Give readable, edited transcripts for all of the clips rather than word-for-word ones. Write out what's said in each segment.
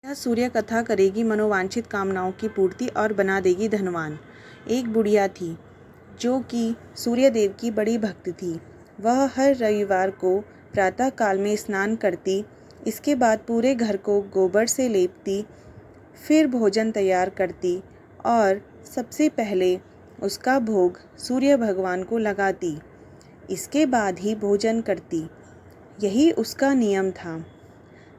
यह सूर्य कथा करेगी मनोवांछित कामनाओं की पूर्ति और बना देगी धनवान। एक बुढ़िया थी जो कि सूर्यदेव की बड़ी भक्त थी। वह हर रविवार को प्रातः काल में स्नान करती, इसके बाद पूरे घर को गोबर से लेपती, फिर भोजन तैयार करती और सबसे पहले उसका भोग सूर्य भगवान को लगाती। इसके बाद ही भोजन करती। यही उसका नियम था।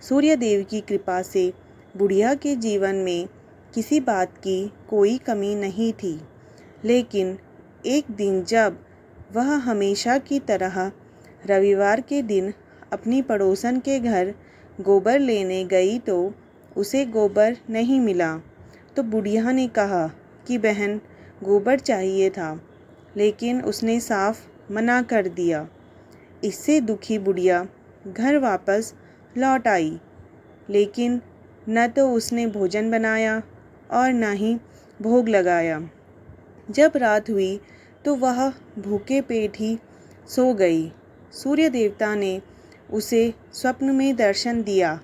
सूर्यदेव की कृपा से बुढ़िया के जीवन में किसी बात की कोई कमी नहीं थी। लेकिन एक दिन जब वह हमेशा की तरह रविवार के दिन अपनी पड़ोसन के घर गोबर लेने गई तो उसे गोबर नहीं मिला। तो बुढ़िया ने कहा कि बहन, गोबर चाहिए था, लेकिन उसने साफ मना कर दिया। इससे दुखी बुढ़िया घर वापस लौट आई, लेकिन न तो उसने भोजन बनाया और न ही भोग लगाया। जब रात हुई तो वह भूखे पेट ही सो गई। सूर्य देवता ने उसे स्वप्न में दर्शन दिया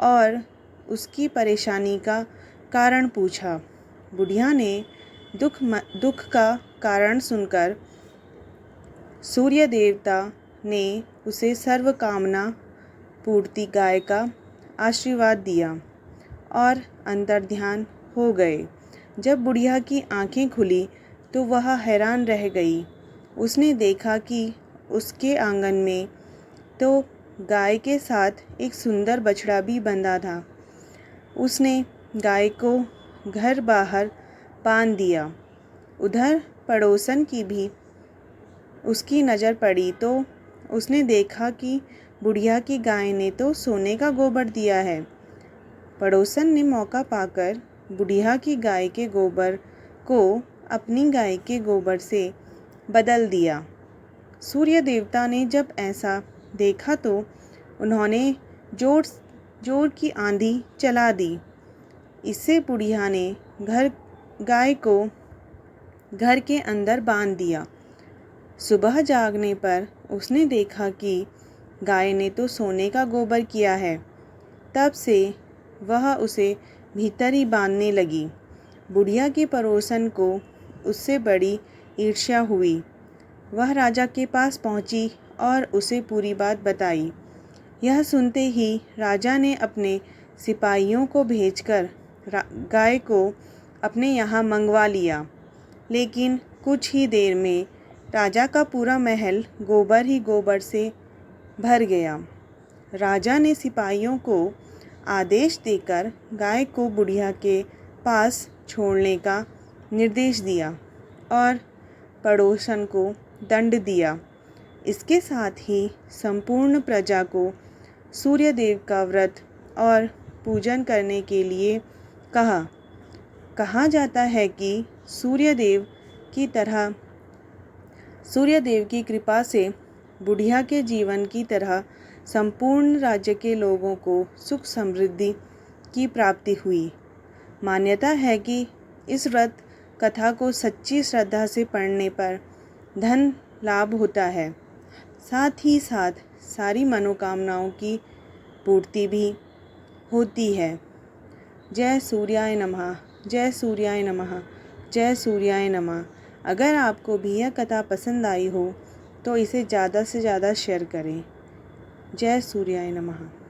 और उसकी परेशानी का कारण पूछा। बुढ़िया ने दुख का कारण सुनकर सूर्य देवता ने उसे सर्व कामना पूर्ति गाय का आशीर्वाद दिया और अंतर्ध्यान हो गए। जब बुढ़िया की आंखें खुली तो वह हैरान रह गई। उसने देखा कि उसके आंगन में तो गाय के साथ एक सुंदर बछड़ा भी बंधा था। उसने गाय को घर बाहर बांध दिया। उधर पड़ोसन की भी उसकी नज़र पड़ी तो उसने देखा कि बुढ़िया की गाय ने तो सोने का गोबर दिया है। पड़ोसन ने मौका पाकर बुढ़िया की गाय के गोबर को अपनी गाय के गोबर से बदल दिया। सूर्य देवता ने जब ऐसा देखा तो उन्होंने जोर की आंधी चला दी। इससे बुढ़िया ने गाय को घर के अंदर बांध दिया। सुबह जागने पर उसने देखा कि गाय ने तो सोने का गोबर किया है। तब से वह उसे भीतर ही बांधने लगी। बुढ़िया के पड़ोसन को उससे बड़ी ईर्ष्या हुई। वह राजा के पास पहुंची और उसे पूरी बात बताई। यह सुनते ही राजा ने अपने सिपाहियों को भेजकर गाय को अपने यहाँ मंगवा लिया। लेकिन कुछ ही देर में राजा का पूरा महल गोबर ही गोबर से भर गया। राजा ने सिपाहियों को आदेश देकर गाय को बुढ़िया के पास छोड़ने का निर्देश दिया और पड़ोसन को दंड दिया। इसके साथ ही संपूर्ण प्रजा को सूर्यदेव का व्रत और पूजन करने के लिए कहा जाता है कि सूर्यदेव की कृपा से बुढ़िया के जीवन की तरह संपूर्ण राज्य के लोगों को सुख समृद्धि की प्राप्ति हुई। मान्यता है कि इस व्रत कथा को सच्ची श्रद्धा से पढ़ने पर धन लाभ होता है, साथ ही साथ सारी मनोकामनाओं की पूर्ति भी होती है। जय सूर्याय नमः, जय सूर्याय नमः, जय सूर्याय नमः। अगर आपको भी यह कथा पसंद आई हो तो इसे ज़्यादा से ज़्यादा शेयर करें। जय सूर्याय नमः।